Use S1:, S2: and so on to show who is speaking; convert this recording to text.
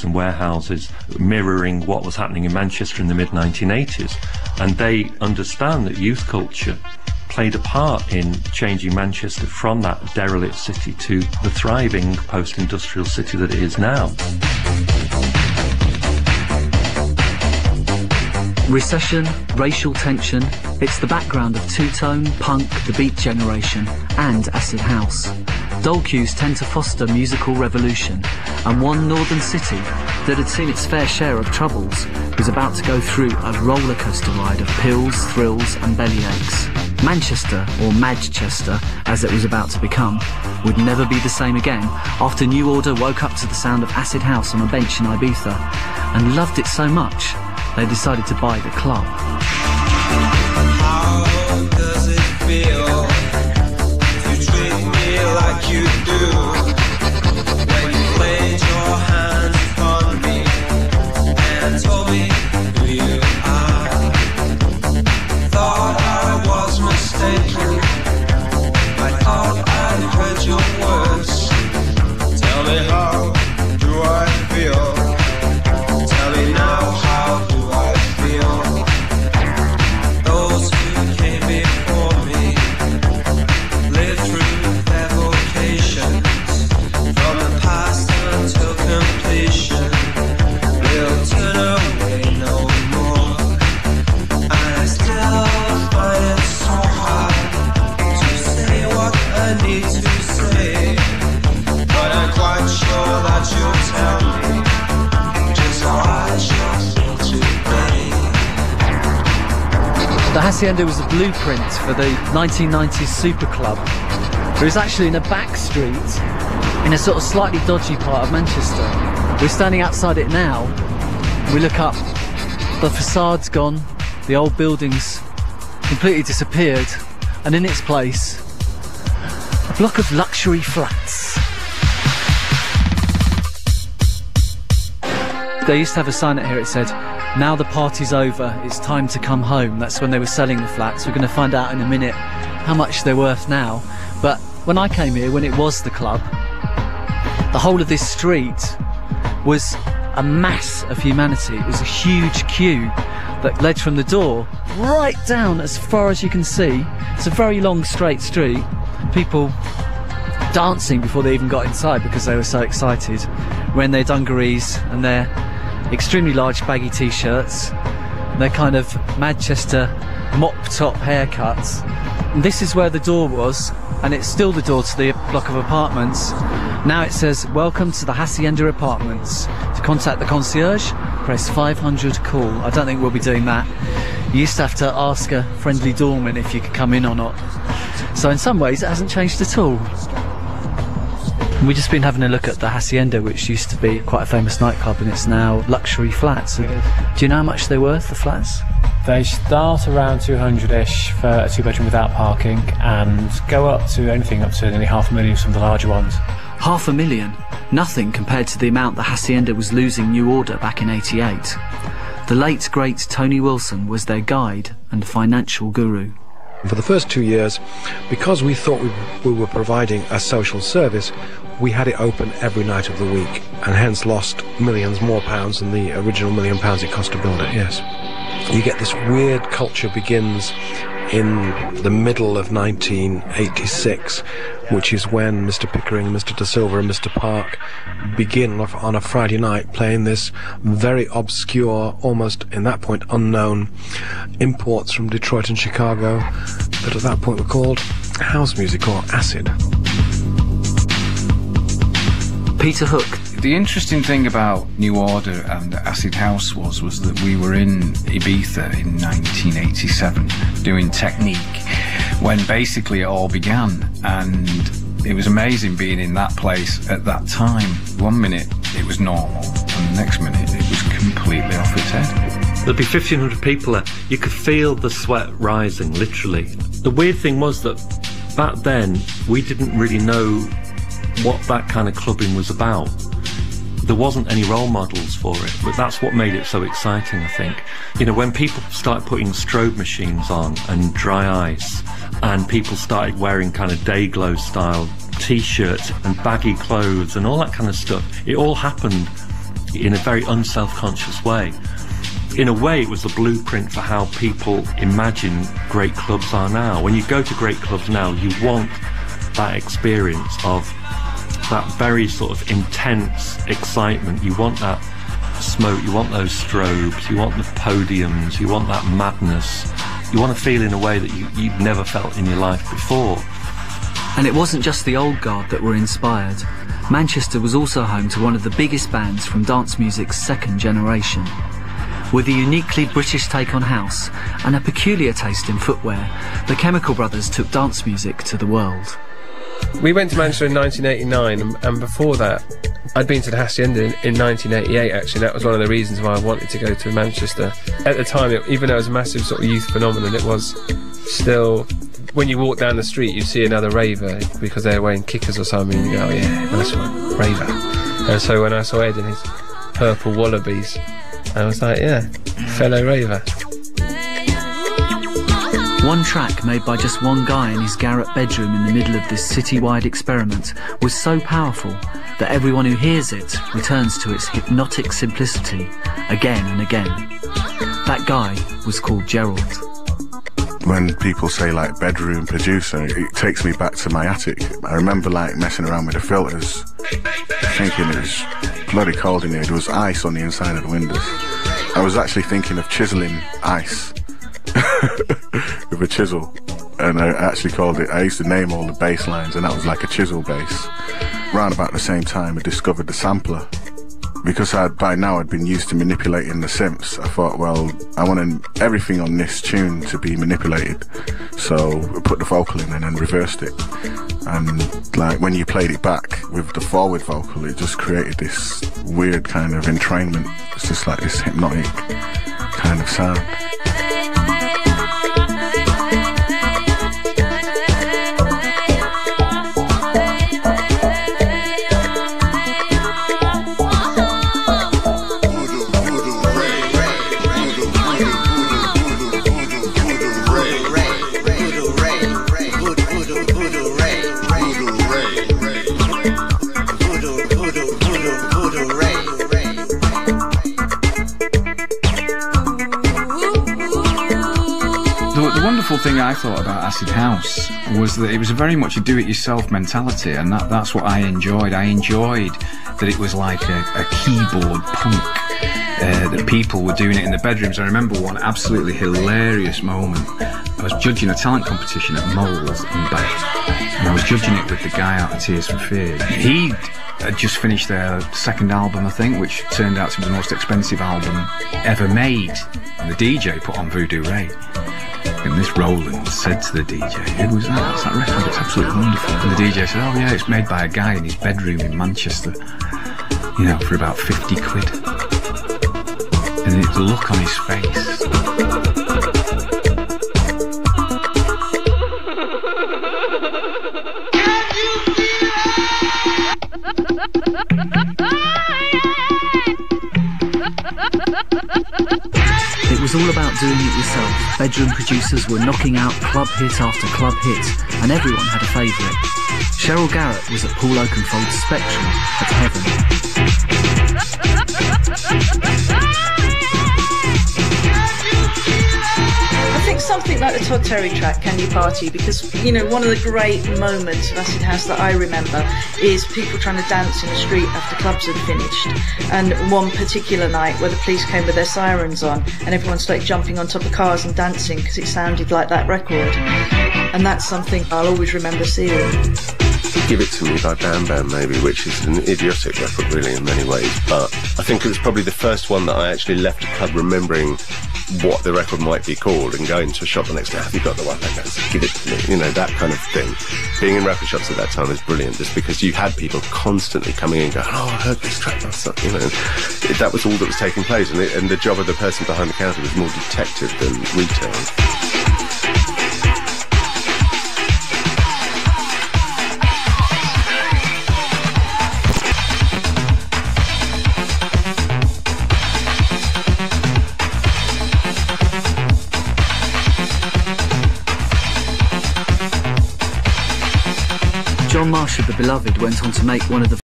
S1: and warehouses mirroring what was happening in Manchester in the mid-1980s. And they understand that youth culture played a part in changing Manchester from that derelict city to the thriving post-industrial city that it is now.
S2: Recession, racial tension, it's the background of two-tone, punk, the Beat Generation and acid house. Dole cues tend to foster musical revolution, and one northern city that had seen its fair share of troubles was about to go through a roller coaster ride of pills, thrills and bellyaches. Manchester, or Madchester as it was about to become, would never be the same again after New Order woke up to the sound of acid house on a bench in Ibiza and loved it so much they decided to buy the club.
S3: How does it feel to treat me like you do? When you laid your hands upon me and told me who you are, thought I was mistaken. I thought I'd heard your words. Tell me, how do I feel? Tell me now, how do I feel? Those who came before me lived through their vocations, from the past until completion. We'll turn away no more. And I still find it so hard to say what I need to say, but I'm quite sure that you'll tell me just how I shall feel today.
S2: The Hacienda was a blueprint for the 1990s super club. It was actually in a back street in a sort of slightly dodgy part of Manchester. We're standing outside it now. We look up, the facade's gone, the old building's completely disappeared, and in its place, a block of luxury flats. They used to have a sign out here, it said, "Now the party's over, it's time to come home." That's when they were selling the flats. We're going to find out in a minute how much they're worth now. But when I came here, when it was the club, the whole of this street was a mass of humanity. It was a huge queue that led from the door right down as far as you can see. It's a very long straight street. People dancing before they even got inside because they were so excited, wearing their dungarees and their extremely large baggy t-shirts, their kind of Manchester mop top haircuts. And this is where the door was, and it's still the door to the block of apartments. Now it says, "Welcome to the Hacienda Apartments. To contact the concierge, press 500 call." I don't think we'll be doing that. You used to have to ask a friendly doorman if you could come in or not. So in some ways it hasn't changed at all. We've just been having a look at the Hacienda, which used to be quite a famous nightclub, and it's now luxury flats. Do you know how much they're worth, the flats?
S4: They start around 200-ish for a two-bedroom without parking, and go up to anything up to nearly $500,000 from the larger ones.
S2: $500,000? Nothing compared to the amount the Hacienda was losing New Order back in '88. The late, great Tony Wilson was their guide and financial guru.
S5: For the first 2 years, because we thought we were providing a social service, we had it open every night of the week, and hence lost millions more pounds than the original £1 million it cost to build it, yes. You get this weird culture begins in the middle of 1986, which is when Mr. Pickering, Mr. De Silva and Mr. Park begin on a Friday night playing this very obscure, almost in that point unknown imports from Detroit and Chicago that at that point were called house music or acid.
S2: Peter Hook.
S6: The interesting thing about New Order and Acid House was that we were in Ibiza in 1987 doing Technique when basically it all began, and it was amazing being in that place at that time. 1 minute it was normal and the next minute it was completely off its head.
S1: There'd be 1,500 people there. You could feel the sweat rising, literally. The weird thing was that back then we didn't really know what that kind of clubbing was about. There wasn't any role models for it, but that's what made it so exciting, I think. You know, when people started putting strobe machines on and dry ice, and people started wearing kind of day glow style t-shirts and baggy clothes and all that kind of stuff, it all happened in a very unself-conscious way. In a way, it was the blueprint for how people imagine great clubs are now. When you go to great clubs now, you want that experience of that very sort of intense excitement. You want that smoke, you want those strobes, you want the podiums, you want that madness. You want to feel in a way that you've never felt in your life before.
S2: And it wasn't just the old guard that were inspired. Manchester was also home to one of the biggest bands from dance music's second generation. With a uniquely British take on house and a peculiar taste in footwear, the Chemical Brothers took dance music to the world.
S7: We went to Manchester in 1989, and before that, I'd been to the Hacienda in 1988, actually. That was one of the reasons why I wanted to go to Manchester. At the time, even though it was a massive sort of youth phenomenon, it was still... When you walk down the street, you see another raver because they're wearing kickers or something, and you go, oh yeah, nice one, raver. And so when I saw Ed in his purple wallabies, I was like, yeah, fellow raver.
S2: One track made by just one guy in his garret bedroom in the middle of this city-wide experiment was so powerful that everyone who hears it returns to its hypnotic simplicity again and again. That guy was called Gerald.
S8: When people say like bedroom producer, it takes me back to my attic. I remember like messing around with the filters, thinking it was bloody cold in here. There was ice on the inside of the windows. I was actually thinking of chiseling ice with a chisel, and I actually called it, I used to name all the bass lines, and that was like a chisel bass. Around about the same time I discovered the sampler. Because by now I'd been used to manipulating the synths, I thought, well, I wanted everything on this tune to be manipulated. So I put the vocal in and then reversed it. And like when you played it back with the forward vocal, it just created this weird kind of entrainment. It's just like this hypnotic kind of sound.
S6: The wonderful thing I thought about Acid House was that it was very much a do-it-yourself mentality, and that's what I enjoyed. I enjoyed that it was like a keyboard punk, that people were doing it in the bedrooms. I remember one absolutely hilarious moment. I was judging a talent competition at Moles in Bath, and I was judging it with the guy out of Tears for Fears. He had just finished their second album, I think, which turned out to be the most expensive album ever made, and the DJ put on Voodoo Ray. And this Roland said to the DJ, who was that? What's that record? It's absolutely wonderful. And the DJ said, oh yeah, it's made by a guy in his bedroom in Manchester, you know, for about 50 quid. And the look on his face.
S2: It was all about doing it yourself. Bedroom producers were knocking out club hit after club hit, and everyone had a favourite. Cheryl Garrett was at Paul Oakenfold's Spectrum at Heaven.
S9: I think something like the Todd Terry track, Can You Party? Because, you know, one of the great moments of Acid House that I remember is people trying to dance in the street after clubs had finished. And one particular night where the police came with their sirens on and everyone started jumping on top of cars and dancing because it sounded like that record. And that's something I'll always remember seeing.
S10: Give It To Me by Bam Bam maybe, which is an idiotic record really in many ways, but I think it was probably the first one that I actually left a club remembering what the record might be called and going to a shop the next day, have you got the one that goes, give it to me, you know, that kind of thing. Being in record shops at that time was brilliant just because you had people constantly coming in going, oh, I heard this track last night, you know, that was all that was taking place, and the job of the person behind the counter was more detective than retail.
S2: John Marsh of The Beloved went on to make one of the